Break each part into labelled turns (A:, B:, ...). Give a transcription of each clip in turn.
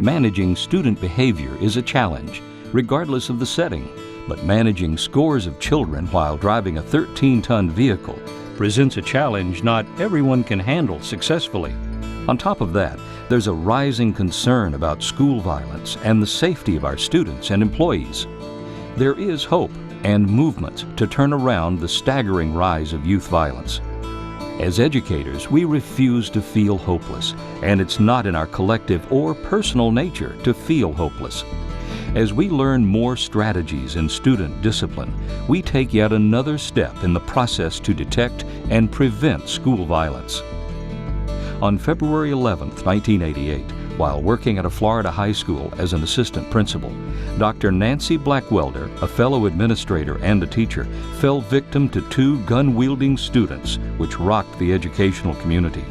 A: Managing student behavior is a challenge, regardless of the setting, but managing scores of children while driving a 13-ton vehicle presents a challenge not everyone can handle successfully. On top of that, there's a rising concern about school violence and the safety of our students and employees. There is hope and movement to turn around the staggering rise of youth violence. As educators, we refuse to feel hopeless, and it's not in our collective or personal nature to feel hopeless. As we learn more strategies in student discipline, we take yet another step in the process to detect and prevent school violence. On February 11, 1988, while working at a Florida high school as an assistant principal, Dr. Nancy Blackwelder, a fellow administrator and a teacher, fell victim to 2 gun-wielding students, which rocked the educational community.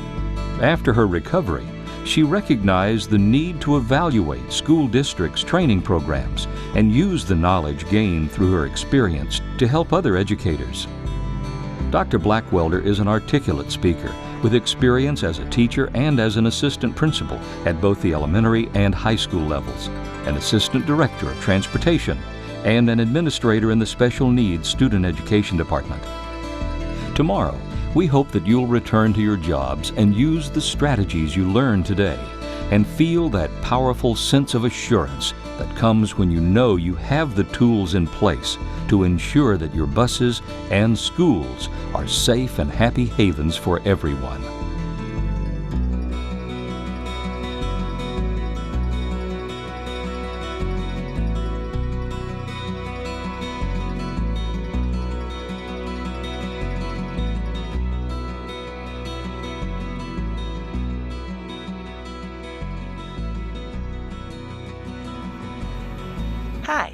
A: After her recovery, she recognized the need to evaluate school districts' training programs and use the knowledge gained through her experience to help other educators. Dr. Blackwelder is an articulate speaker with experience as a teacher and as an assistant principal at both the elementary and high school levels, an assistant director of transportation, and an administrator in the special needs student education department. Tomorrow, we hope that you'll return to your jobs and use the strategies you learned today and feel that powerful sense of assurance that comes when you know you have the tools in place to ensure that your buses and schools are safe and happy havens for everyone.
B: Hi,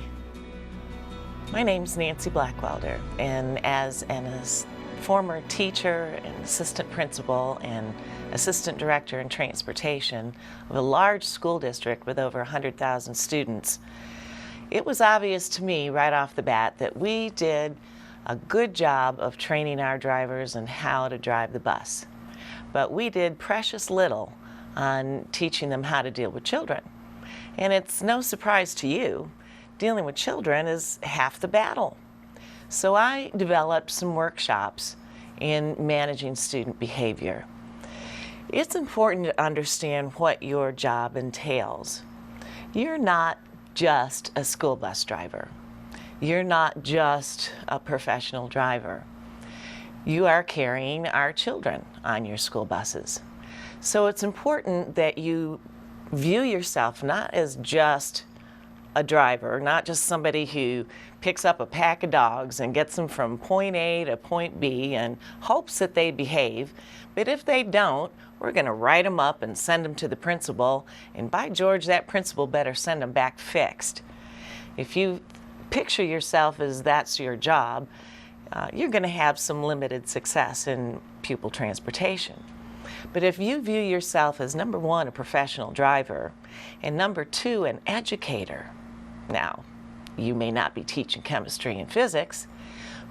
B: my name's Nancy Blackwelder, and as former teacher and assistant principal and assistant director in transportation of a large school district with over 100,000 students, it was obvious to me right off the bat that we did a good job of training our drivers on how to drive the bus. But we did precious little on teaching them how to deal with children. And it's no surprise to you, dealing with children is half the battle. So I developed some workshops in managing student behavior. It's important to understand what your job entails. You're not just a school bus driver. You're not just a professional driver. You are carrying our children on your school buses. So it's important that you view yourself not as just a driver, not just somebody who picks up a pack of dogs and gets them from point A to point B and hopes that they behave, but if they don't, we're going to write them up and send them to the principal, and by George, that principal better send them back fixed. If you picture yourself as that's your job, you're going to have some limited success in pupil transportation. But if you view yourself as number 1, a professional driver, and number 2, an educator, now, you may not be teaching chemistry and physics,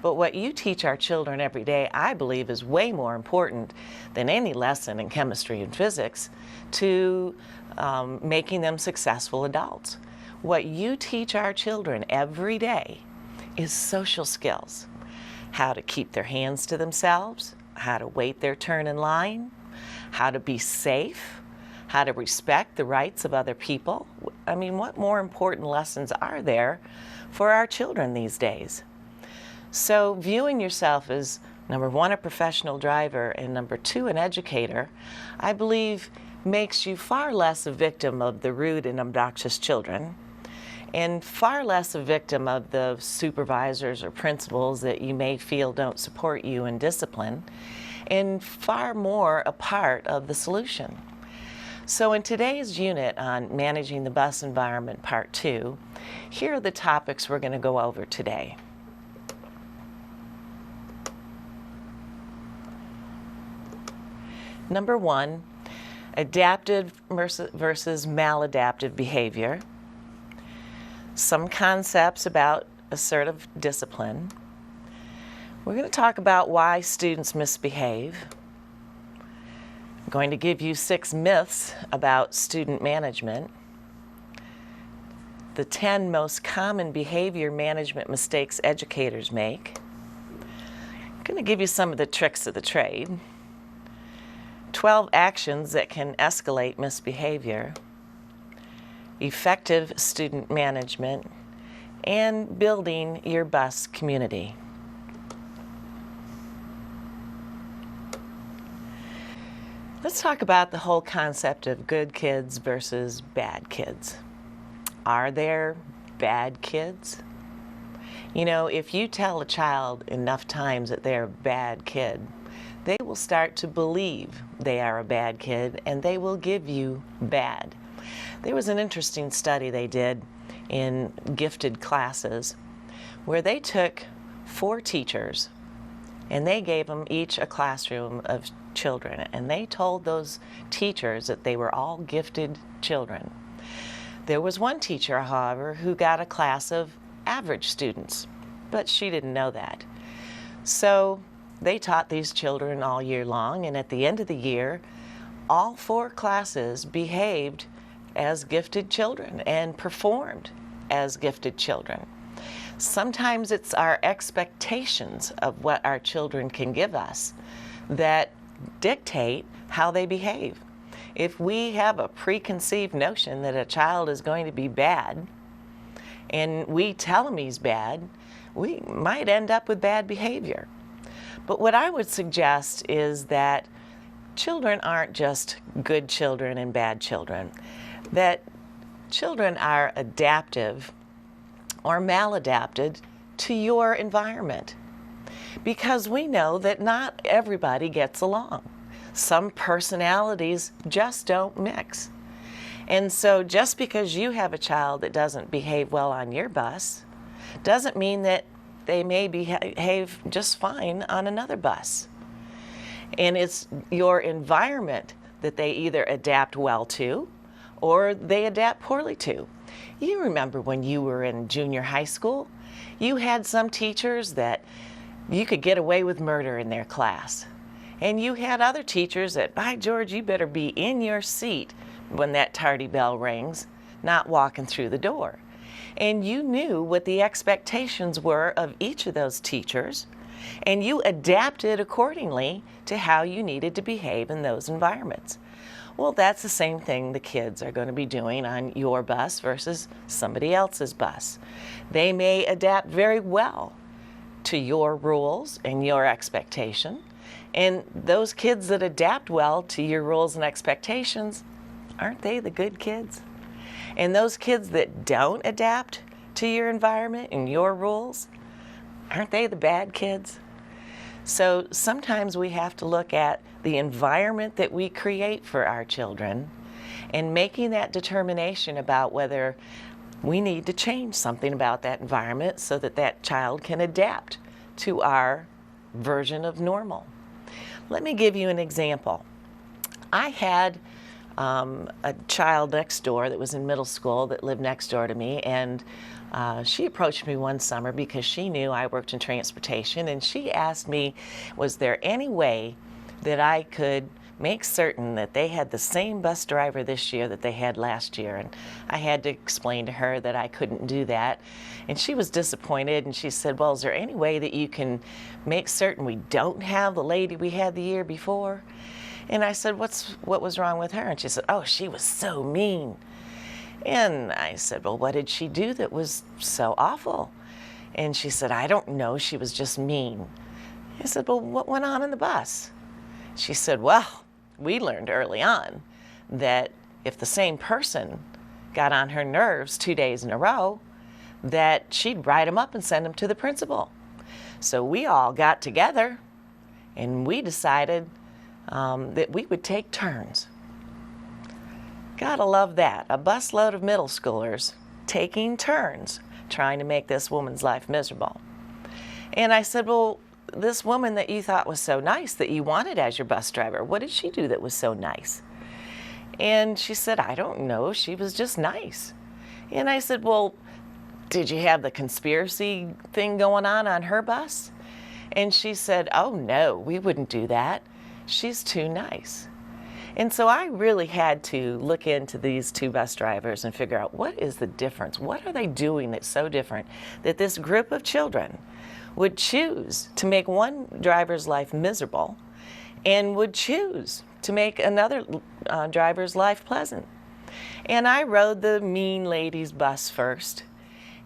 B: but what you teach our children every day, I believe, is way more important than any lesson in chemistry and physics to making them successful adults. What you teach our children every day is social skills. How to keep their hands to themselves, how to wait their turn in line, how to be safe, how to respect the rights of other people. I mean, what more important lessons are there for our children these days? So viewing yourself as number 1, a professional driver, and number 2, an educator, I believe makes you far less a victim of the rude and obnoxious children, and far less a victim of the supervisors or principals that you may feel don't support you in discipline, and far more a part of the solution. So in today's unit on Managing the Bus Environment Part 2, here are the topics we're going to go over today. Number 1, adaptive versus maladaptive behavior. Some concepts about assertive discipline. We're going to talk about why students misbehave. I'm going to give you 6 myths about student management. the 10 most common behavior management mistakes educators make. I'm going to give you some of the tricks of the trade. 12 actions that can escalate misbehavior, effective student management, and building your bus community. Let's talk about the whole concept of good kids versus bad kids. Are there bad kids? You know, if you tell a child enough times that they're a bad kid, they will start to believe they are a bad kid and they will give you bad. There was an interesting study they did in gifted classes where they took 4 teachers and they gave them each a classroom of children, and they told those teachers that they were all gifted children. There was one teacher, however, who got a class of average students, but she didn't know that. So they taught these children all year long, and at the end of the year, all 4 classes behaved as gifted children and performed as gifted children. Sometimes it's our expectations of what our children can give us that dictate how they behave. If we have a preconceived notion that a child is going to be bad and we tell him he's bad, we might end up with bad behavior. But what I would suggest is that children aren't just good children and bad children, that children are adaptive or maladapted to your environment. Because we know that not everybody gets along. Some personalities just don't mix. And so just because you have a child that doesn't behave well on your bus doesn't mean that they may behave just fine on another bus. And it's your environment that they either adapt well to or they adapt poorly to. You remember when you were in junior high school, you had some teachers that you could get away with murder in their class. And you had other teachers that, by George, you better be in your seat when that tardy bell rings, not walking through the door. And you knew what the expectations were of each of those teachers, and you adapted accordingly to how you needed to behave in those environments. Well, that's the same thing the kids are going to be doing on your bus versus somebody else's bus. They may adapt very well to your rules and your expectation. And those kids that adapt well to your rules and expectations, aren't they the good kids? And those kids that don't adapt to your environment and your rules, aren't they the bad kids? So sometimes we have to look at the environment that we create for our children and making that determination about whether we need to change something about that environment so that that child can adapt to our version of normal. Let me give you an example. I had a child next door that was in middle school that lived next door to me, and she approached me one summer because she knew I worked in transportation, and she asked me, was there any way that I could make certain that they had the same bus driver this year that they had last year? And I had to explain to her that I couldn't do that. And she was disappointed, and she said, well, is there any way that you can make certain we don't have the lady we had the year before? And I said, what was wrong with her? And she said, oh, she was so mean. And I said, well, what did she do that was so awful? And she said, I don't know, she was just mean. I said, well, what went on in the bus? She said, well, we learned early on that if the same person got on her nerves 2 days in a row, that she'd write them up and send them to the principal. So we all got together and we decided that we would take turns. Gotta love that, a busload of middle schoolers taking turns trying to make this woman's life miserable. And I said, well, this woman that you thought was so nice that you wanted as your bus driver, what did she do that was so nice? And she said, I don't know, she was just nice. And I said, well, did you have the conspiracy thing going on her bus? And she said, oh no, we wouldn't do that. She's too nice. And so I really had to look into these two bus drivers and figure out what is the difference? What are they doing that's so different that this group of children would choose to make one driver's life miserable and would choose to make another driver's life pleasant? And I rode the mean lady's bus first.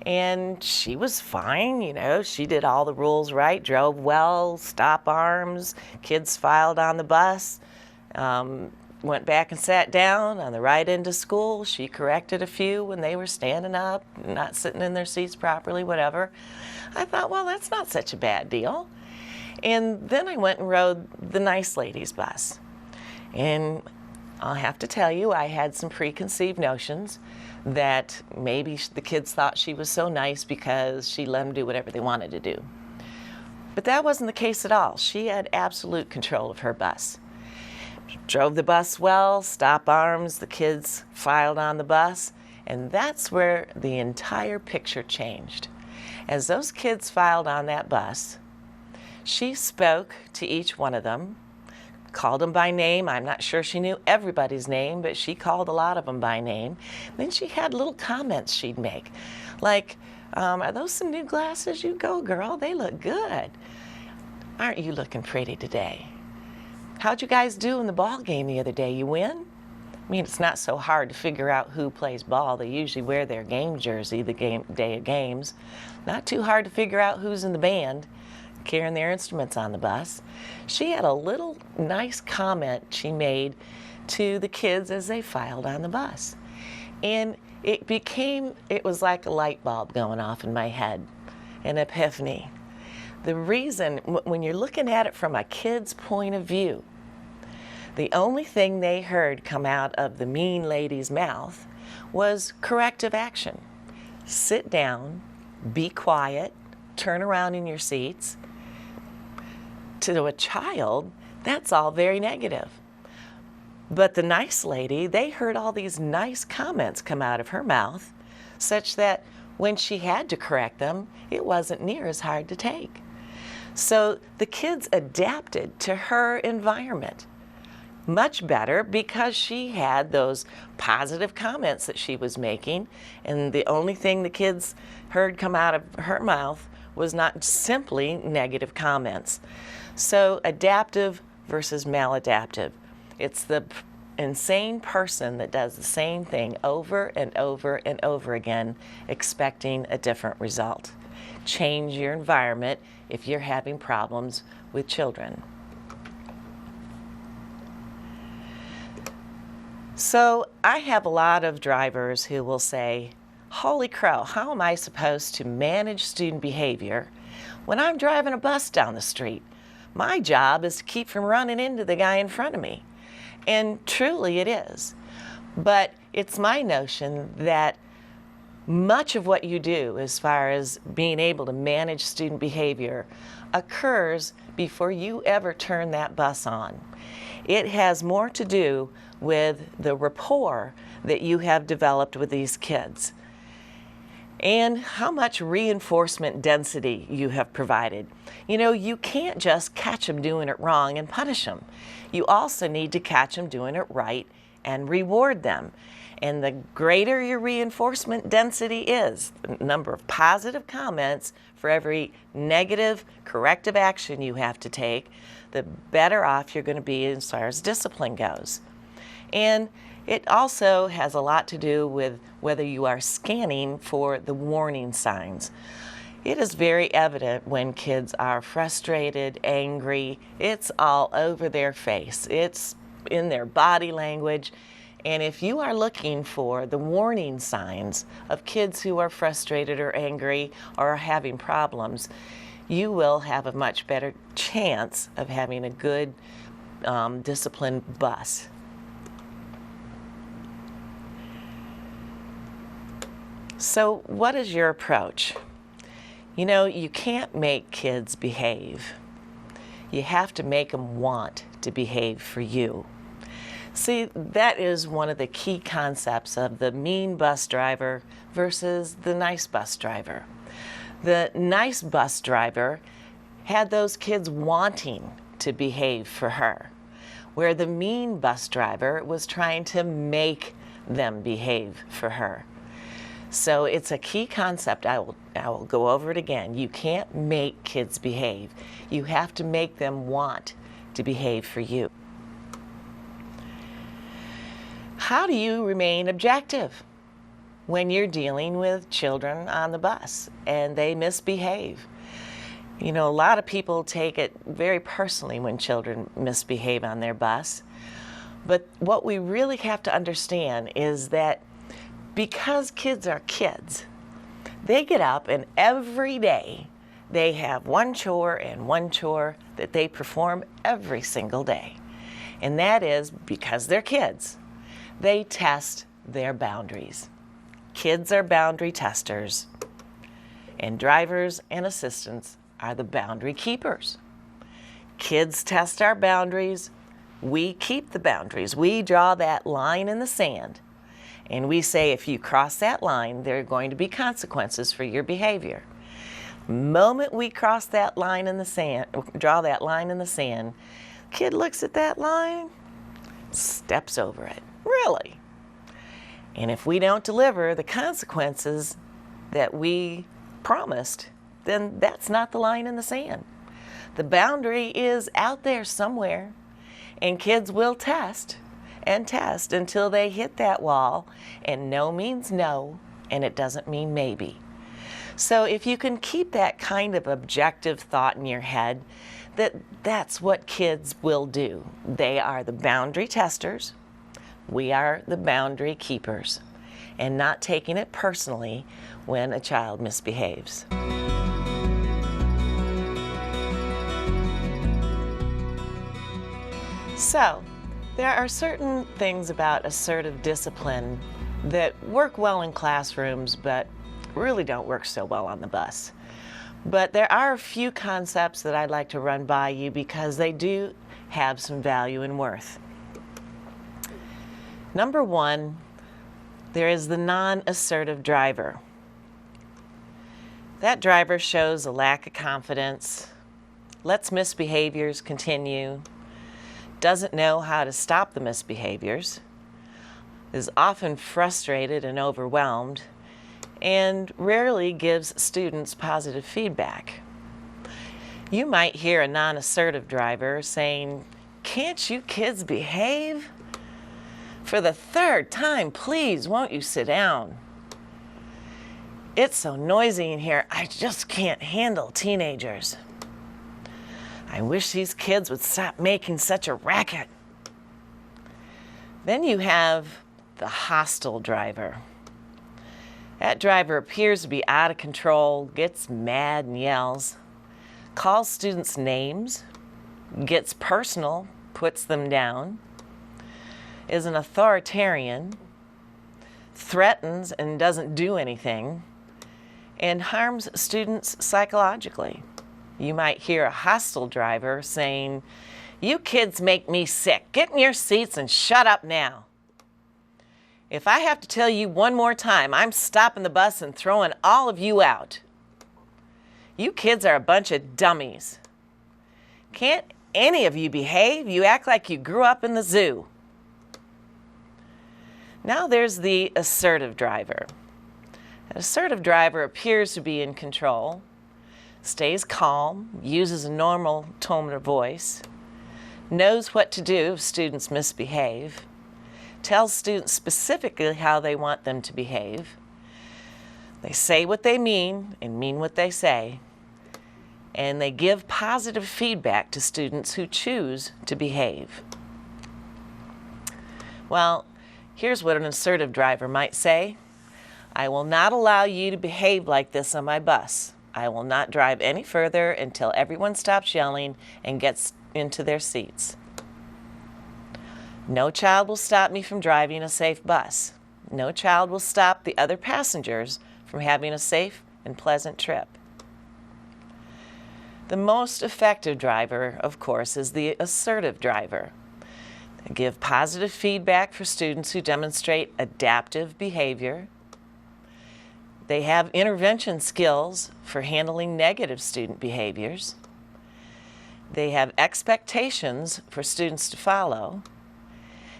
B: And she was fine, you know, she did all the rules right, drove well, stop arms, kids filed on the bus, went back and sat down on the right end of school. She corrected a few when they were standing up, not sitting in their seats properly, whatever. I thought, well, that's not such a bad deal. And then I went and rode the nice lady's bus. And I'll have to tell you, I had some preconceived notions that maybe the kids thought she was so nice because she let them do whatever they wanted to do. But that wasn't the case at all. She had absolute control of her bus. Drove the bus well, stop arms, the kids filed on the bus, and that's where the entire picture changed. As those kids filed on that bus, she spoke to each one of them, called them by name. I'm not sure she knew everybody's name, but she called a lot of them by name. Then she had little comments she'd make, like, are those some new glasses? You go, girl, they look good. Aren't you looking pretty today? How'd you guys do in the ball game the other day? You win? I mean, it's not so hard to figure out who plays ball. They usually wear their game jersey the day of games. Not too hard to figure out who's in the band, carrying their instruments on the bus. She had a little nice comment she made to the kids as they filed on the bus. And it was like a light bulb going off in my head, an epiphany. The reason, when you're looking at it from a kid's point of view, the only thing they heard come out of the mean lady's mouth was corrective action. Sit down, be quiet, turn around in your seats. To a child, that's all very negative. But the nice lady, they heard all these nice comments come out of her mouth, such that when she had to correct them, it wasn't near as hard to take. So the kids adapted to her environment much better because she had those positive comments that she was making, and the only thing the kids heard come out of her mouth was not simply negative comments. So adaptive versus maladaptive. It's the insane person that does the same thing over and over and over again, expecting a different result. Change your environment if you're having problems with children. So I have a lot of drivers who will say, holy crow, how am I supposed to manage student behavior when I'm driving a bus down the street? My job is to keep from running into the guy in front of me. And truly it is. But it's my notion that much of what you do as far as being able to manage student behavior occurs before you ever turn that bus on. It has more to do with the rapport that you have developed with these kids and how much reinforcement density you have provided. You know, you can't just catch them doing it wrong and punish them. You also need to catch them doing it right and reward them. And the greater your reinforcement density is, the number of positive comments for every negative corrective action you have to take, the better off you're going to be as far as discipline goes. And it also has a lot to do with whether you are scanning for the warning signs. It is very evident when kids are frustrated, angry. It's all over their face. It's in their body language. And if you are looking for the warning signs of kids who are frustrated or angry or are having problems, you will have a much better chance of having a good disciplined bus. So what is your approach? You know, you can't make kids behave. You have to make them want to behave for you. See, that is one of the key concepts of the mean bus driver versus the nice bus driver. The nice bus driver had those kids wanting to behave for her. where the mean bus driver was trying to make them behave for her. So it's a key concept. I will go over it again. You can't make kids behave. You have to make them want to behave for you. How do you remain objective when you're dealing with children on the bus and they misbehave? You know, a lot of people take it very personally when children misbehave on their bus. But what we really have to understand is that because kids are kids, they get up and every day they have one chore that they perform every single day. And that is because they're kids. They test their boundaries. Kids are boundary testers, and drivers and assistants are the boundary keepers. Kids test our boundaries. We keep the boundaries. We draw that line in the sand, and we say if you cross that line, there are going to be consequences for your behavior. The moment we cross that line in the sand, draw that line in the sand, kid looks at that line, steps over it. Really? And if we don't deliver the consequences that we promised, then that's not the line in the sand. The boundary is out there somewhere, and kids will test and test until they hit that wall, and no means no, and it doesn't mean maybe. So if you can keep that kind of objective thought in your head, that's what kids will do. They are the boundary testers. We are the boundary keepers, and not taking it personally when a child misbehaves. So, there are certain things about assertive discipline that work well in classrooms, but really don't work so well on the bus. But there are a few concepts that I'd like to run by you because they do have some value and worth. Number one, there is the non-assertive driver. That driver shows a lack of confidence, lets misbehaviors continue, doesn't know how to stop the misbehaviors, is often frustrated and overwhelmed, and rarely gives students positive feedback. You might hear a non-assertive driver saying, "Can't you kids behave? For the third time, please, won't you sit down? It's so noisy in here, I just can't handle teenagers. I wish these kids would stop making such a racket." Then you have the hostile driver. That driver appears to be out of control, gets mad and yells, calls students names, gets personal, puts them down, is an authoritarian, threatens and doesn't do anything, and harms students psychologically. You might hear a hostile driver saying, "You kids make me sick. Get in your seats and shut up now. If I have to tell you one more time, I'm stopping the bus and throwing all of you out. You kids are a bunch of dummies. Can't any of you behave? You act like you grew up in the zoo." Now there's the assertive driver. An assertive driver appears to be in control, stays calm, uses a normal tone of voice, knows what to do if students misbehave, tells students specifically how they want them to behave. They say what they mean and mean what they say, and they give positive feedback to students who choose to behave. Well, here's what an assertive driver might say. "I will not allow you to behave like this on my bus. I will not drive any further until everyone stops yelling and gets into their seats. No child will stop me from driving a safe bus. No child will stop the other passengers from having a safe and pleasant trip." The most effective driver, of course, is the assertive driver. They give positive feedback for students who demonstrate adaptive behavior. They have intervention skills for handling negative student behaviors. They have expectations for students to follow,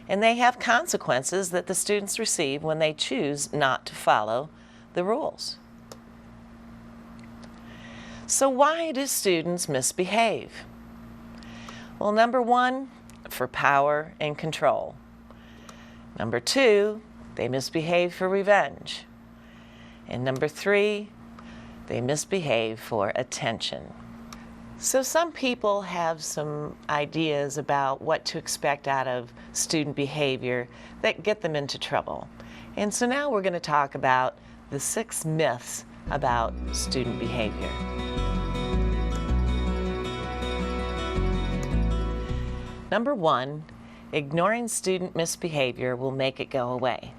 B: and they have consequences that the students receive when they choose not to follow the rules. So why do students misbehave? Well, number one, for power and control. Number two, they misbehave for revenge. And number three, they misbehave for attention. So some people have some ideas about what to expect out of student behavior that get them into trouble. And so now we're going to talk about the 6 myths about student behavior. Number 1, ignoring student misbehavior will make it go away.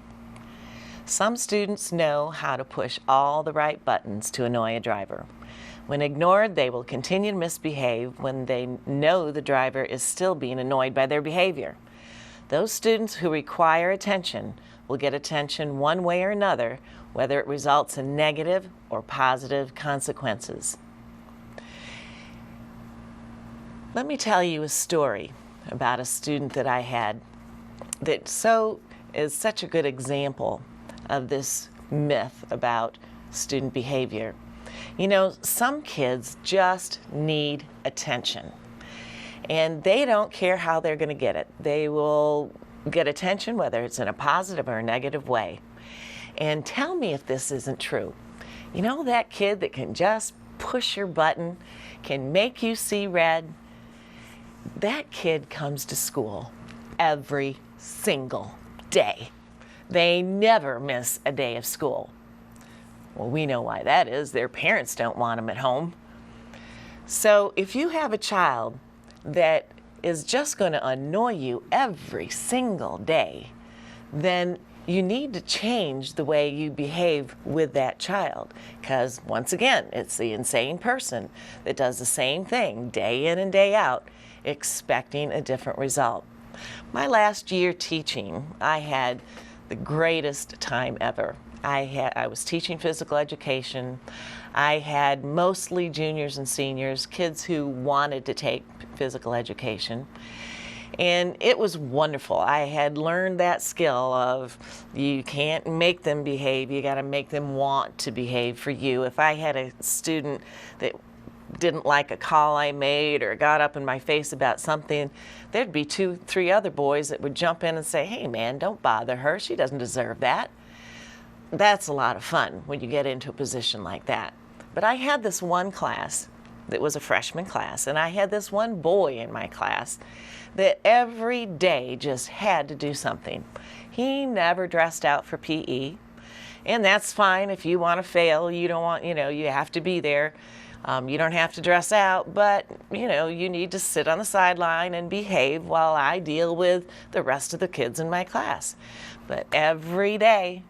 B: Some students know how to push all the right buttons to annoy a driver. When ignored, they will continue to misbehave when they know the driver is still being annoyed by their behavior. Those students who require attention will get attention one way or another, whether it results in negative or positive consequences. Let me tell you a story about a student that I had that is such a good example of this myth about student behavior. You know, some kids just need attention, and they don't care how they're going to get it. They will get attention whether it's in a positive or a negative way. And tell me if this isn't true. You know that kid that can just push your button, can make you see red? That kid comes to school every single day. They never miss a day of school. Well, we know why that is. Their parents don't want them at home. So if you have a child that is just going to annoy you every single day, then you need to change the way you behave with that child. Because once again, it's the insane person that does the same thing day in and day out, expecting a different result. My last year teaching, I had the greatest time ever. I was teaching physical education. I had mostly juniors and seniors, kids who wanted to take physical education. And it was wonderful. I had learned that skill of you can't make them behave, you got to make them want to behave for you. If I had a student that didn't like a call I made or got up in my face about something, there'd be 2, 3 other boys that would jump in and say, "Hey man, don't bother her, she doesn't deserve that." That's a lot of fun when you get into a position like that. But I had this one class that was a freshman class, and I had this one boy in my class that every day just had to do something. He never dressed out for PE, and that's fine if you want to fail. You don't want, you have to be there. You don't have to dress out, but you need to sit on the sideline and behave while I deal with the rest of the kids in my class. But every day,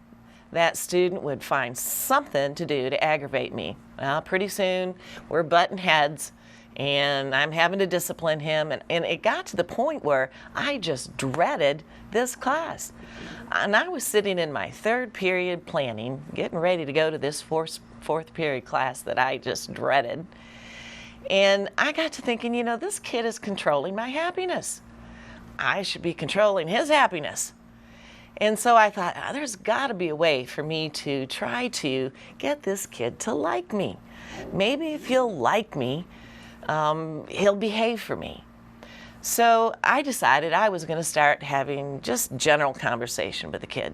B: that student would find something to do to aggravate me. Well, pretty soon we're butting heads and I'm having to discipline him, and it got to the point where I just dreaded this class. And I was sitting in my 3rd period planning, getting ready to go to this 4th period class that I just dreaded. And I got to thinking, this kid is controlling my happiness. I should be controlling his happiness. And so I thought, there's got to be a way for me to try to get this kid to like me. Maybe if he'll like me, he'll behave for me. So I decided I was going to start having just general conversation with the kid.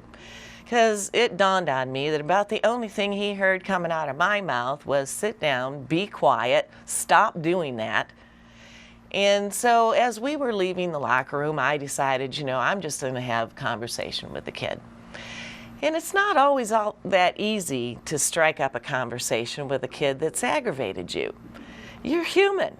B: Because it dawned on me that about the only thing he heard coming out of my mouth was sit down, be quiet, stop doing that. And so as we were leaving the locker room, I decided, I'm just going to have conversation with the kid. And it's not always all that easy to strike up a conversation with a kid that's aggravated you. You're human.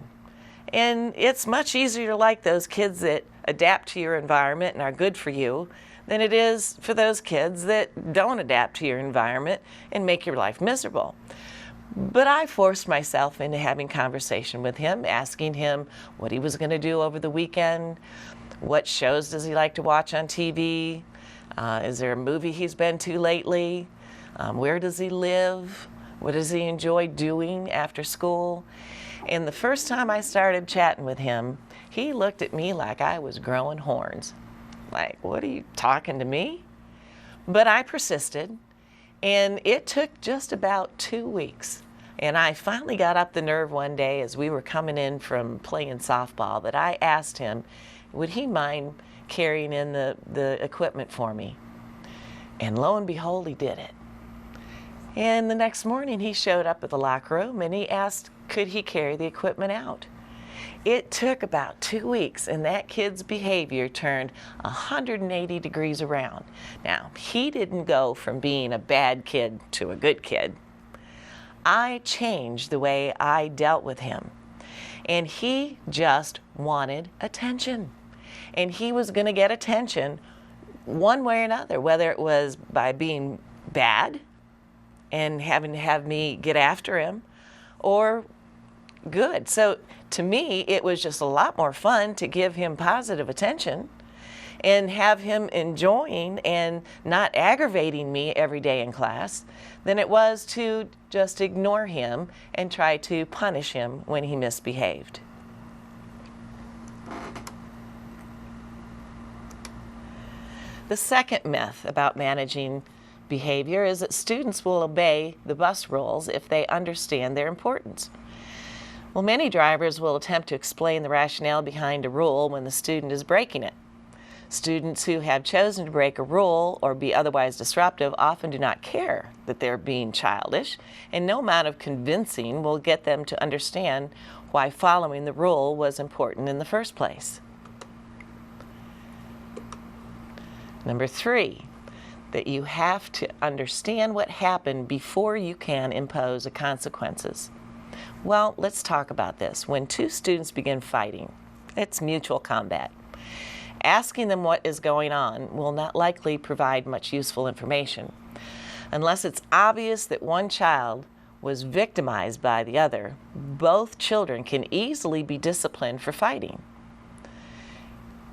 B: And it's much easier to like those kids that adapt to your environment and are good for you than it is for those kids that don't adapt to your environment and make your life miserable. But I forced myself into having conversation with him, asking him what he was going to do over the weekend, what shows does he like to watch on TV, is there a movie he's been to lately, where does he live, what does he enjoy doing after school. And the first time I started chatting with him, he looked at me like I was growing horns. Like, what are you talking to me? But I persisted, and it took just about 2 weeks. And I finally got up the nerve one day as we were coming in from playing softball that I asked him, would he mind carrying in the equipment for me? And lo and behold, he did it. And the next morning he showed up at the locker room and he asked, could he carry the equipment out? It took about 2 weeks, and that kid's behavior turned 180 degrees around. Now, he didn't go from being a bad kid to a good kid. I changed the way I dealt with him, and he just wanted attention. And he was going to get attention one way or another, whether it was by being bad and having to have me get after him, or good. So to me, it was just a lot more fun to give him positive attention and have him enjoying and not aggravating me every day in class than it was to just ignore him and try to punish him when he misbehaved. The second myth about managing behavior is that students will obey the bus rules if they understand their importance. Well, many drivers will attempt to explain the rationale behind a rule when the student is breaking it. Students who have chosen to break a rule or be otherwise disruptive often do not care that they're being childish, and no amount of convincing will get them to understand why following the rule was important in the first place. Number 3, that you have to understand what happened before you can impose the consequences. Well, let's talk about this. When two students begin fighting, it's mutual combat. Asking them what is going on will not likely provide much useful information. Unless it's obvious that one child was victimized by the other, both children can easily be disciplined for fighting.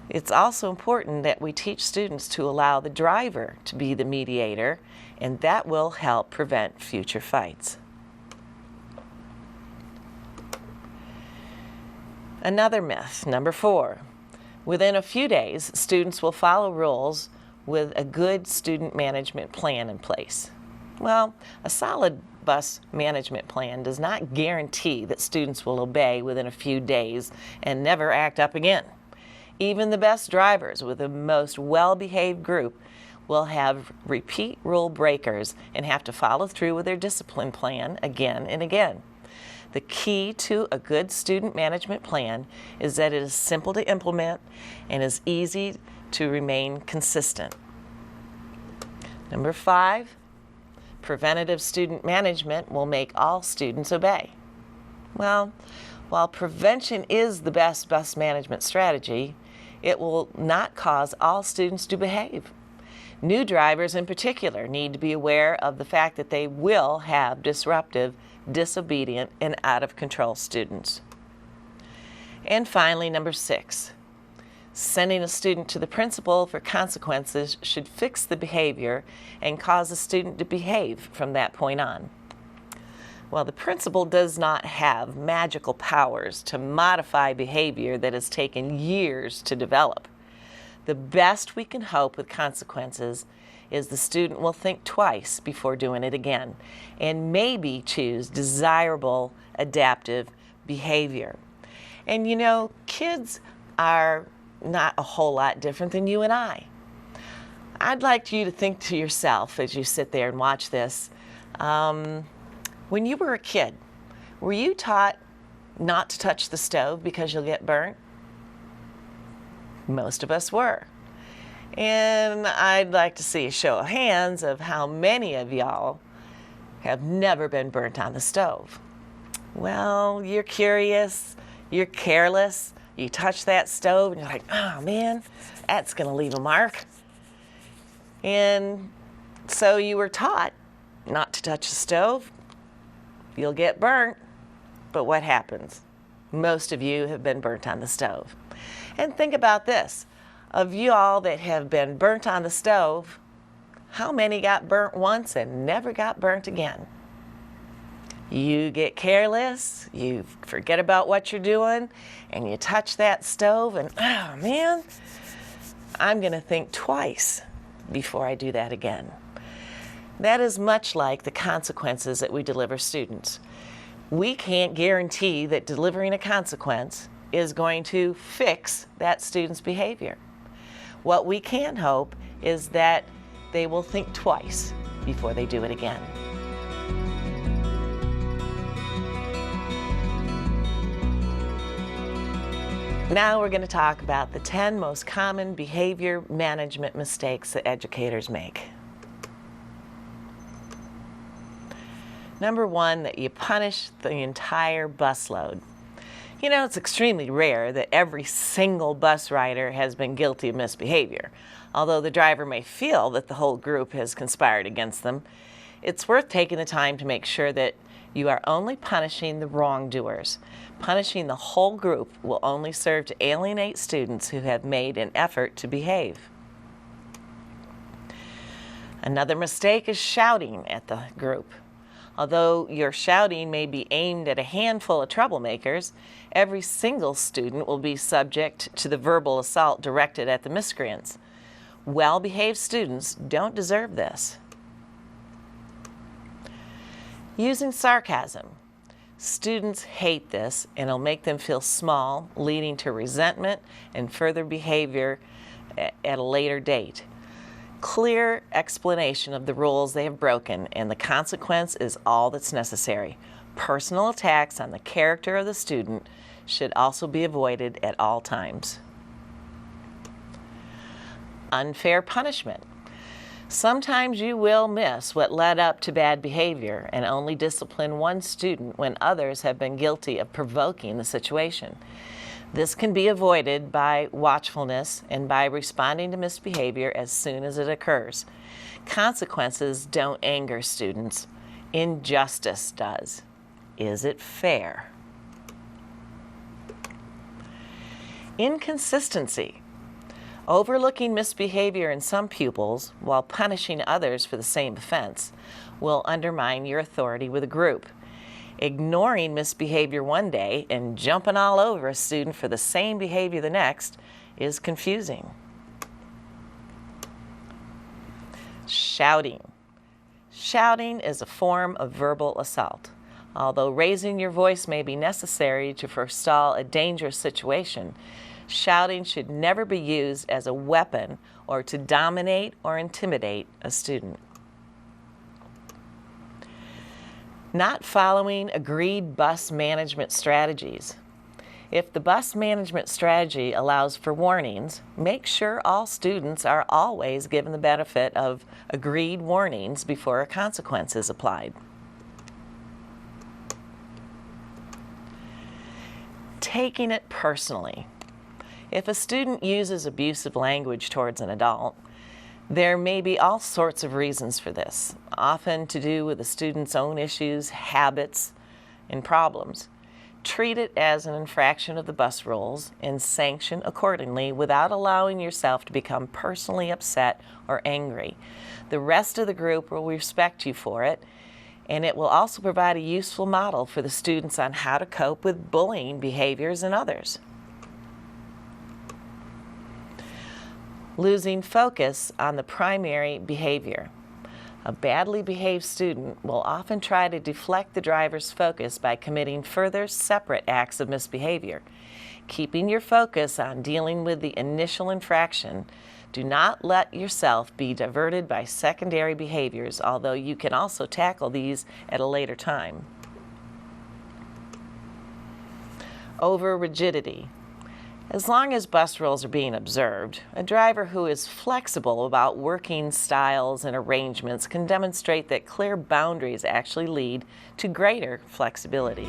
B: It's also important that we teach students to allow the driver to be the mediator, and that will help prevent future fights. Another myth, number 4. Within a few days, students will follow rules with a good student management plan in place. Well, a solid bus management plan does not guarantee that students will obey within a few days and never act up again. Even the best drivers with the most well-behaved group will have repeat rule breakers and have to follow through with their discipline plan again and again. The key to a good student management plan is that it is simple to implement and is easy to remain consistent. Number 5, preventative student management will make all students obey. Well, while prevention is the best bus management strategy, it will not cause all students to behave. New drivers in particular need to be aware of the fact that they will have disruptive, disobedient, and out-of-control students. And finally, number 6, sending a student to the principal for consequences should fix the behavior and cause the student to behave from that point on. Well, the principal does not have magical powers to modify behavior that has taken years to develop. The best we can hope with consequences is the student will think twice before doing it again and maybe choose desirable adaptive behavior. And you know, kids are not a whole lot different than you and I. I'd like you to think to yourself as you sit there and watch this, when you were a kid, were you taught not to touch the stove because you'll get burnt? Most of us were. And I'd like to see a show of hands of how many of y'all have never been burnt on the stove. Well, you're curious, you're careless, you touch that stove and you're like, oh man, that's gonna leave a mark. And so you were taught not to touch the stove, you'll get burnt. But what happens? Most of you have been burnt on the stove. And think about this. Of you all that have been burnt on the stove, how many got burnt once and never got burnt again? You get careless, you forget about what you're doing, and you touch that stove and, oh man, I'm going to think twice before I do that again. That is much like the consequences that we deliver students. We can't guarantee that delivering a consequence is going to fix that student's behavior. What we can hope is that they will think twice before they do it again. Now we're going to talk about the 10 most common behavior management mistakes that educators make. Number one, that you punish the entire busload. You know, it's extremely rare that every single bus rider has been guilty of misbehavior. Although the driver may feel that the whole group has conspired against them, it's worth taking the time to make sure that you are only punishing the wrongdoers. Punishing the whole group will only serve to alienate students who have made an effort to behave. Another mistake is shouting at the group. Although your shouting may be aimed at a handful of troublemakers, every single student will be subject to the verbal assault directed at the miscreants. Well-behaved students don't deserve this. Using sarcasm. Students hate this, and it'll make them feel small, leading to resentment and further behavior at a later date. Clear explanation of the rules they have broken and the consequence is all that's necessary. Personal attacks on the character of the student should also be avoided at all times. Unfair punishment. Sometimes you will miss what led up to bad behavior and only discipline one student when others have been guilty of provoking the situation. This can be avoided by watchfulness and by responding to misbehavior as soon as it occurs. Consequences don't anger students. Injustice does. Is it fair? Inconsistency. Overlooking misbehavior in some pupils while punishing others for the same offense will undermine your authority with a group. Ignoring misbehavior one day and jumping all over a student for the same behavior the next is confusing. Shouting. Shouting is a form of verbal assault. Although raising your voice may be necessary to forestall a dangerous situation, shouting should never be used as a weapon or to dominate or intimidate a student. Not following agreed bus management strategies. If the bus management strategy allows for warnings, make sure all students are always given the benefit of agreed warnings before a consequence is applied. Taking it personally. If a student uses abusive language towards an adult, there may be all sorts of reasons for this, often to do with the student's own issues, habits, and problems. Treat it as an infraction of the bus rules and sanction accordingly without allowing yourself to become personally upset or angry. The rest of the group will respect you for it, and it will also provide a useful model for the students on how to cope with bullying behaviors in others. Losing focus on the primary behavior. A badly behaved student will often try to deflect the driver's focus by committing further separate acts of misbehavior. Keeping your focus on dealing with the initial infraction, do not let yourself be diverted by secondary behaviors, although you can also tackle these at a later time. Over rigidity. As long as bus rules are being observed, a driver who is flexible about working styles and arrangements can demonstrate that clear boundaries actually lead to greater flexibility.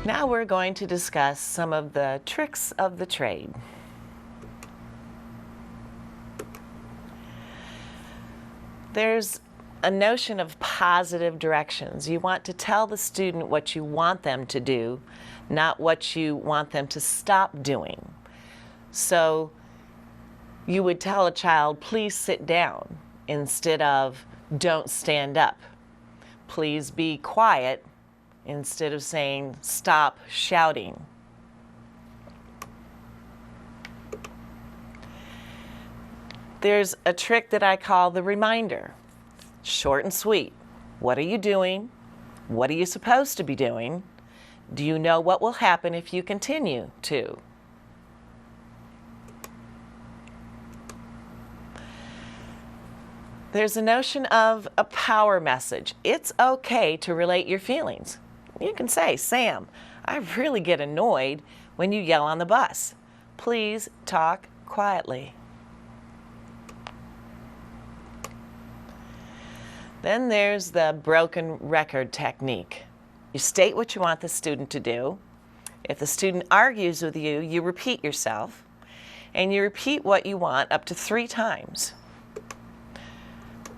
B: Now we're going to discuss some of the tricks of the trade. There's a notion of positive directions. You want to tell the student what you want them to do, not what you want them to stop doing. So you would tell a child, please sit down, instead of don't stand up. Please be quiet, instead of saying stop shouting. There's a trick that I call the reminder. Short and sweet. What are you doing? What are you supposed to be doing? Do you know what will happen if you continue to? There's a notion of a power message. It's okay to relate your feelings. You can say, Sam, I really get annoyed when you yell on the bus. Please talk quietly. Then there's the broken record technique. You state what you want the student to do. If the student argues with you, you repeat yourself, and you repeat what you want up to 3 times.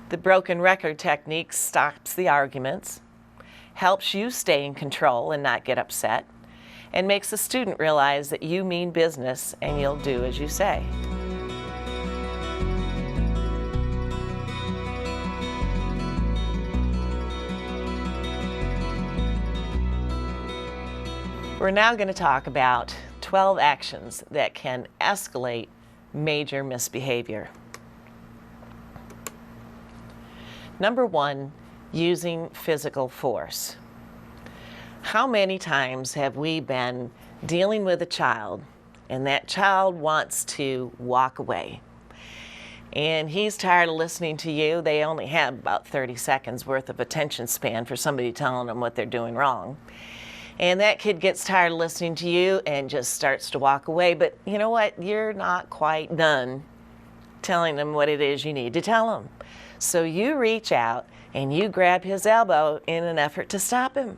B: The broken record technique stops the arguments, helps you stay in control and not get upset, and makes the student realize that you mean business and you'll do as you say. We're now going to talk about 12 actions that can escalate major misbehavior. Number 1, using physical force. How many times have we been dealing with a child and that child wants to walk away? And he's tired of listening to you. They only have about 30 seconds worth of attention span for somebody telling them what they're doing wrong. And that kid gets tired of listening to you and just starts to walk away. But you know what? You're not quite done telling them what it is you need to tell them. So you reach out and you grab his elbow in an effort to stop him.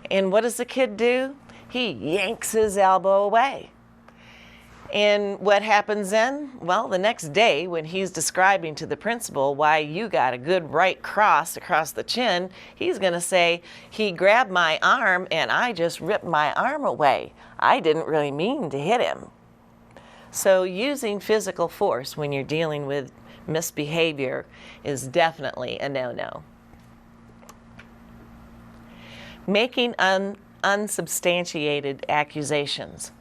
B: And what does the kid do? He yanks his elbow away. And what happens then? Well, the next day when he's describing to the principal why you got a good right cross across the chin, he's going to say, he grabbed my arm and I just ripped my arm away. I didn't really mean to hit him. So using physical force when you're dealing with misbehavior is definitely a no-no. Making unsubstantiated accusations.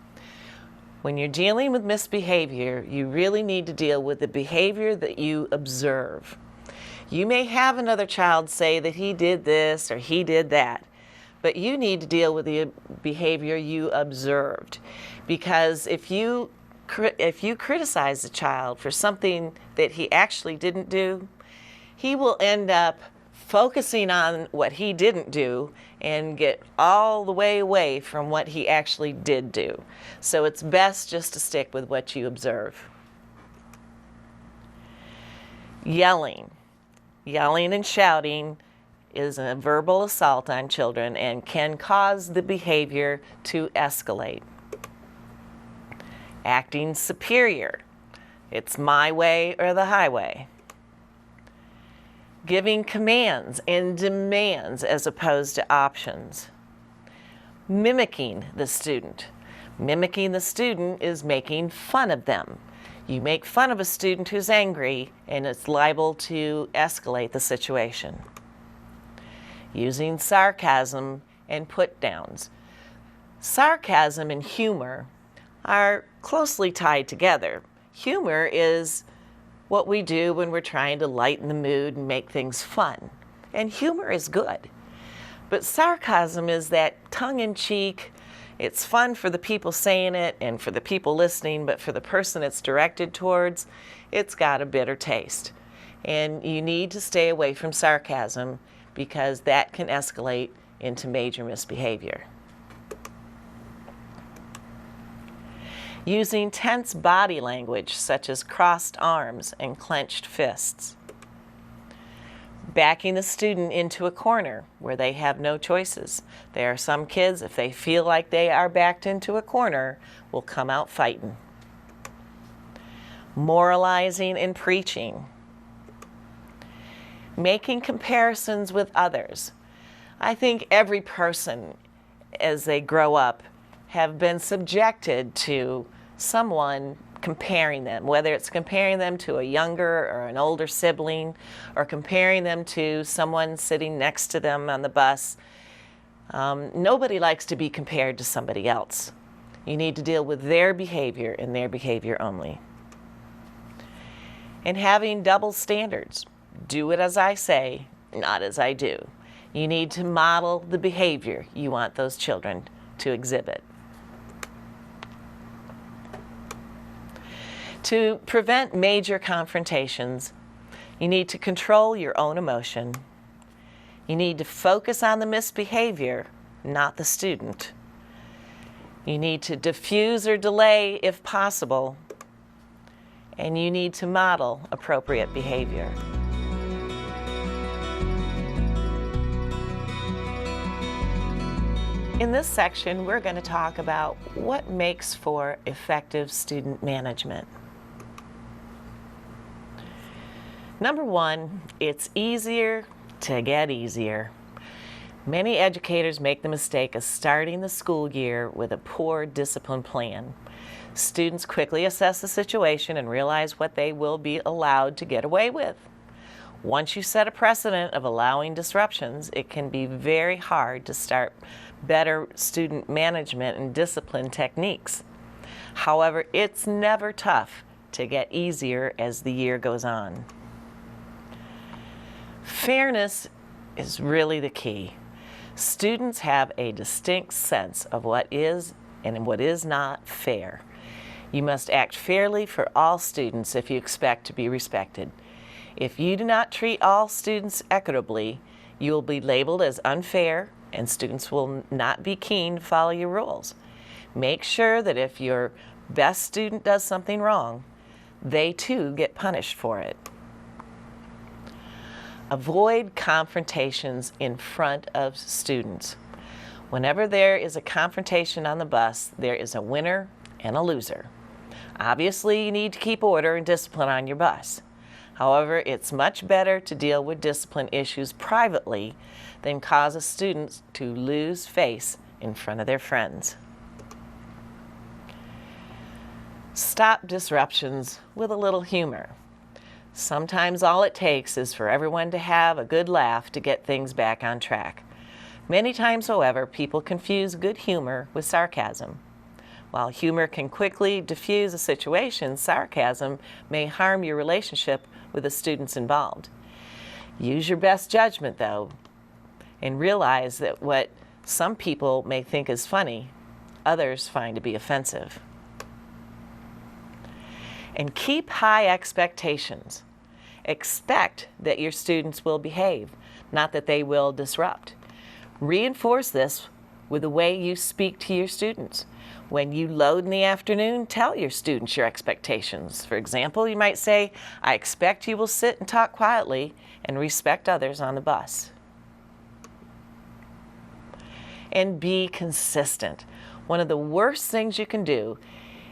B: When you're dealing with misbehavior, you really need to deal with the behavior that you observe. You may have another child say that he did this or he did that, but you need to deal with the behavior you observed. Because if you criticize the child for something that he actually didn't do, he will end up focusing on what he didn't do and get all the way away from what he actually did do. So it's best just to stick with what you observe. Yelling. Yelling and shouting is a verbal assault on children and can cause the behavior to escalate. Acting superior. It's my way or the highway. Giving commands and demands as opposed to options. Mimicking the student. Mimicking the student is making fun of them. You make fun of a student who's angry and it's liable to escalate the situation. Using sarcasm and put-downs. Sarcasm and humor are closely tied together. Humor is what we do when we're trying to lighten the mood and make things fun. And humor is good. But sarcasm is that tongue-in-cheek. It's fun for the people saying it and for the people listening, but for the person it's directed towards, it's got a bitter taste. And you need to stay away from sarcasm because that can escalate into major misbehavior. Using tense body language such as crossed arms and clenched fists. Backing the student into a corner where they have no choices. There are some kids, if they feel like they are backed into a corner, will come out fighting. Moralizing and preaching. Making comparisons with others. I think every person, as they grow up, have been subjected to someone comparing them, whether it's comparing them to a younger or an older sibling, or comparing them to someone sitting next to them on the bus. Nobody likes to be compared to somebody else. You need to deal with their behavior and their behavior only. And having double standards. Do it as I say, not as I do. You need to model the behavior you want those children to exhibit. To prevent major confrontations, you need to control your own emotion. You need to focus on the misbehavior, not the student. You need to diffuse or delay if possible, and you need to model appropriate behavior. In this section, we're going to talk about what makes for effective student management. Number one, it's easier to get easier. Many educators make the mistake of starting the school year with a poor discipline plan. Students quickly assess the situation and realize what they will be allowed to get away with. Once you set a precedent of allowing disruptions, it can be very hard to start better student management and discipline techniques. However, it's never tough to get easier as the year goes on. Fairness is really the key. Students have a distinct sense of what is and what is not fair. You must act fairly for all students if you expect to be respected. If you do not treat all students equitably, you will be labeled as unfair, and students will not be keen to follow your rules. Make sure that if your best student does something wrong, they too get punished for it. Avoid confrontations in front of students. Whenever there is a confrontation on the bus, there is a winner and a loser. Obviously, you need to keep order and discipline on your bus. However, it's much better to deal with discipline issues privately than cause a student to lose face in front of their friends. Stop disruptions with a little humor. Sometimes all it takes is for everyone to have a good laugh to get things back on track. Many times, however, people confuse good humor with sarcasm. While humor can quickly diffuse a situation, sarcasm may harm your relationship with the students involved. Use your best judgment, though, and realize that what some people may think is funny, others find to be offensive. And keep high expectations. Expect that your students will behave, not that they will disrupt. Reinforce this with the way you speak to your students. When you load in the afternoon, tell your students your expectations. For example, you might say, "I expect you will sit and talk quietly and respect others on the bus." And be consistent. One of the worst things you can do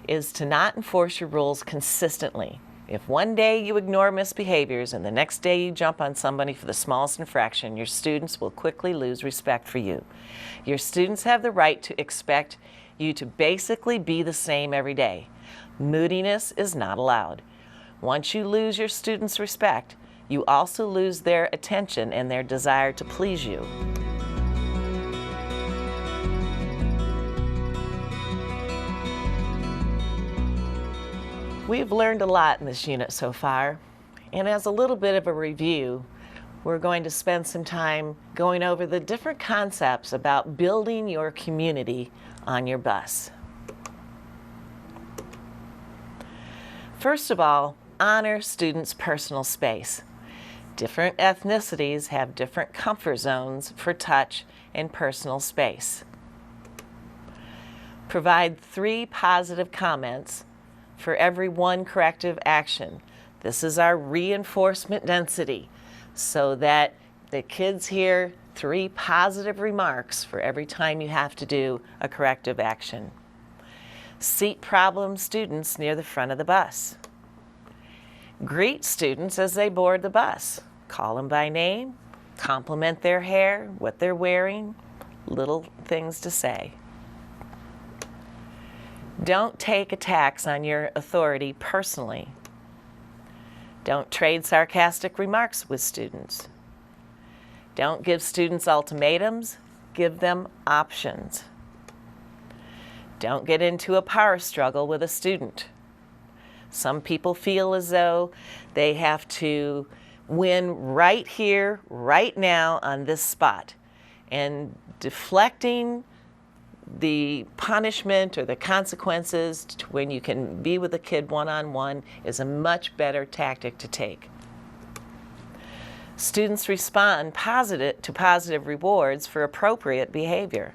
B: is to not enforce your rules consistently. If one day you ignore misbehaviors and the next day you jump on somebody for the smallest infraction, your students will quickly lose respect for you. Your students have the right to expect you to basically be the same every day. Moodiness is not allowed. Once you lose your students' respect, you also lose their attention and their desire to please you. We've learned a lot in this unit so far, and as a little bit of a review, we're going to spend some time going over the different concepts about building your community on your bus. First of all, honor students' personal space. Different ethnicities have different comfort zones for touch and personal space. Provide 3 positive comments for every 1 corrective action. This is our reinforcement density, so that the kids hear 3 positive remarks for every time you have to do a corrective action. Seat problem students near the front of the bus. Greet students as they board the bus. Call them by name, compliment their hair, what they're wearing, little things to say. Don't take attacks on your authority personally. Don't trade sarcastic remarks with students. Don't give students ultimatums, give them options. Don't get into a power struggle with a student. Some people feel as though they have to win right here, right now, on this spot. And deflecting the punishment or the consequences to when you can be with a kid one-on-one is a much better tactic to take. Students respond to positive rewards for appropriate behavior.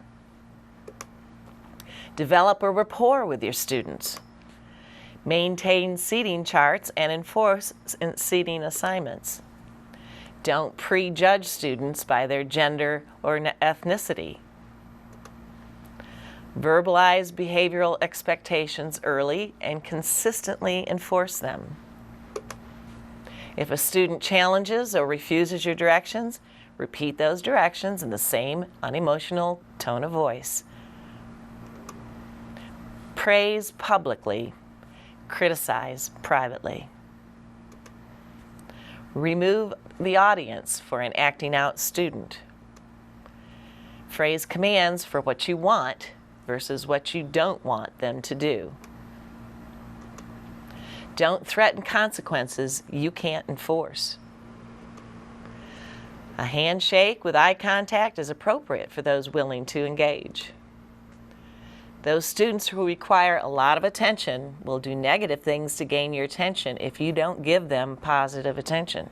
B: Develop a rapport with your students. Maintain seating charts and enforce seating assignments. Don't prejudge students by their gender or ethnicity. Verbalize behavioral expectations early and consistently enforce them. If a student challenges or refuses your directions, repeat those directions in the same unemotional tone of voice. Praise publicly, criticize privately. Remove the audience for an acting out student. Phrase commands for what you want versus what you don't want them to do. Don't threaten consequences you can't enforce. A handshake with eye contact is appropriate for those willing to engage. Those students who require a lot of attention will do negative things to gain your attention if you don't give them positive attention.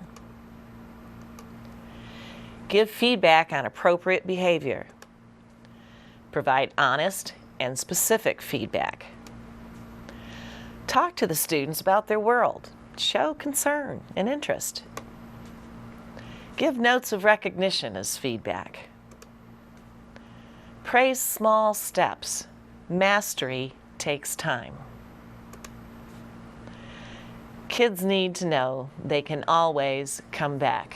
B: Give feedback on appropriate behavior. Provide honest and specific feedback. Talk to the students about their world. Show concern and interest. Give notes of recognition as feedback. Praise small steps. Mastery takes time. Kids need to know they can always come back.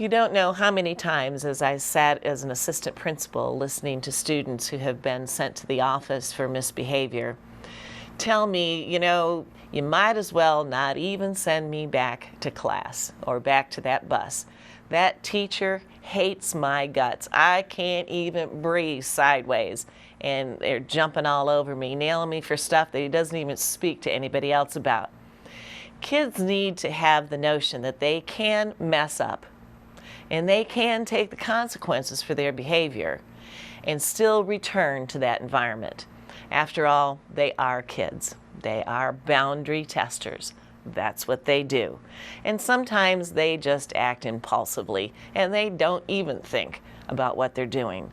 B: You don't know how many times as I sat as an assistant principal listening to students who have been sent to the office for misbehavior tell me, you might as well not even send me back to class or back to that bus. That teacher hates my guts. I can't even breathe sideways. And they're jumping all over me, nailing me for stuff that he doesn't even speak to anybody else about. Kids need to have the notion that they can mess up and they can take the consequences for their behavior and still return to that environment. After all, they are kids. They are boundary testers. That's what they do. And sometimes they just act impulsively and they don't even think about what they're doing.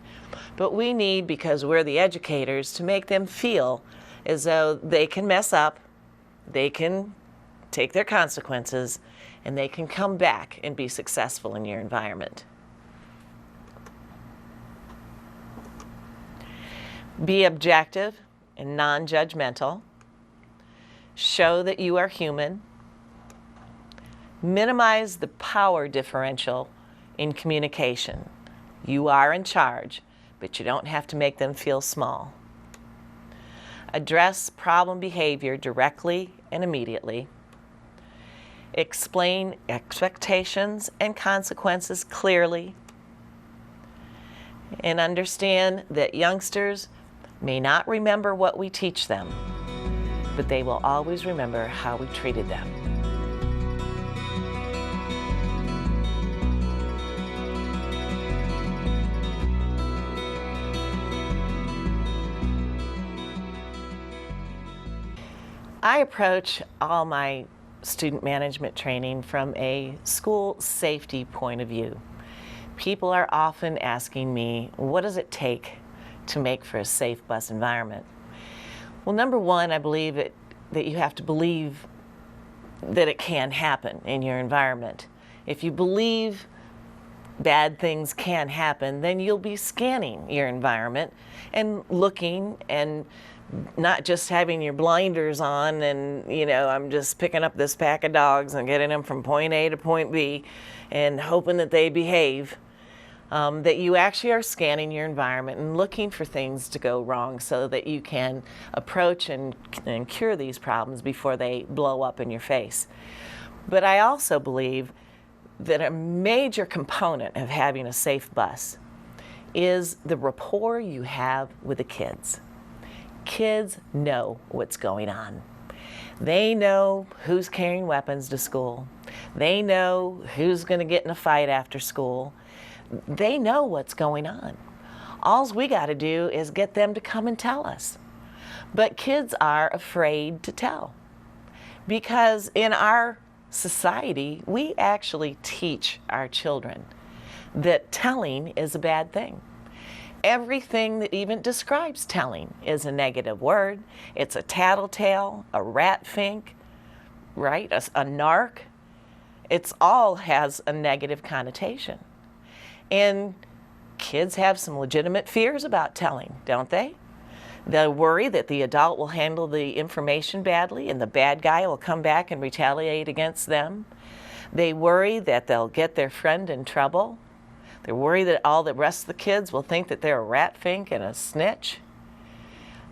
B: But we need, because we're the educators, to make them feel as though they can mess up, they can take their consequences, and they can come back and be successful in your environment. Be objective and non-judgmental. Show that you are human. Minimize the power differential in communication. You are in charge, but you don't have to make them feel small. Address problem behavior directly and immediately. Explain expectations and consequences clearly. And understand that youngsters may not remember what we teach them, but they will always remember how we treated them. I approach all my student management training from a school safety point of view. People are often asking me, what does it take to make for a safe bus environment? Well, number one, I believe that you have to believe that it can happen in your environment. If you believe bad things can happen, then you'll be scanning your environment and looking and not just having your blinders on and, I'm just picking up this pack of dogs and getting them from point A to point B and hoping that they behave. that you actually are scanning your environment and looking for things to go wrong so that you can approach and cure these problems before they blow up in your face. But I also believe that a major component of having a safe bus is the rapport you have with the kids. Kids know what's going on. They know who's carrying weapons to school. They know who's going to get in a fight after school. They know what's going on. All we got to do is get them to come and tell us. But kids are afraid to tell because in our society, we actually teach our children that telling is a bad thing. Everything that even describes telling is a negative word. It's a tattletale, a ratfink, right? A narc. It's all has a negative connotation. And kids have some legitimate fears about telling, don't they? They worry that the adult will handle the information badly and the bad guy will come back and retaliate against them. They worry that they'll get their friend in trouble. They're worried that all the rest of the kids will think that they're a ratfink and a snitch.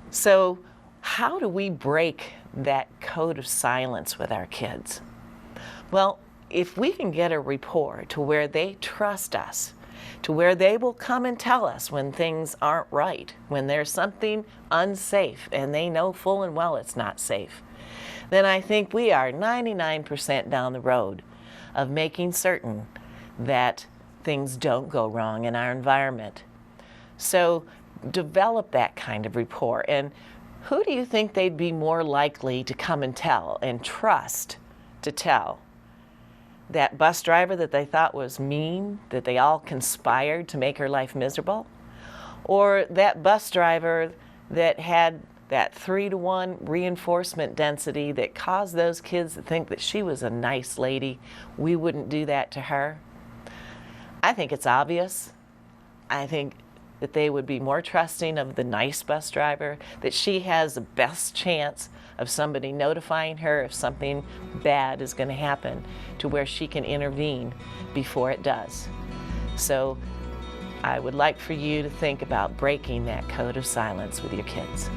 B: So how do we break that code of silence with our kids? Well, if we can get a rapport to where they trust us, to where they will come and tell us when things aren't right, when there's something unsafe and they know full and well it's not safe, then I think we are 99% down the road of making certain that things don't go wrong in our environment. So develop that kind of rapport. And who do you think they'd be more likely to come and tell and trust to tell? That bus driver that they thought was mean, that they all conspired to make her life miserable? Or that bus driver that had that 3-to-1 reinforcement density that caused those kids to think that she was a nice lady, we wouldn't do that to her? I think it's obvious. I think that they would be more trusting of the nice bus driver, that she has the best chance of somebody notifying her if something bad is going to happen, to where she can intervene before it does. So I would like for you to think about breaking that code of silence with your kids.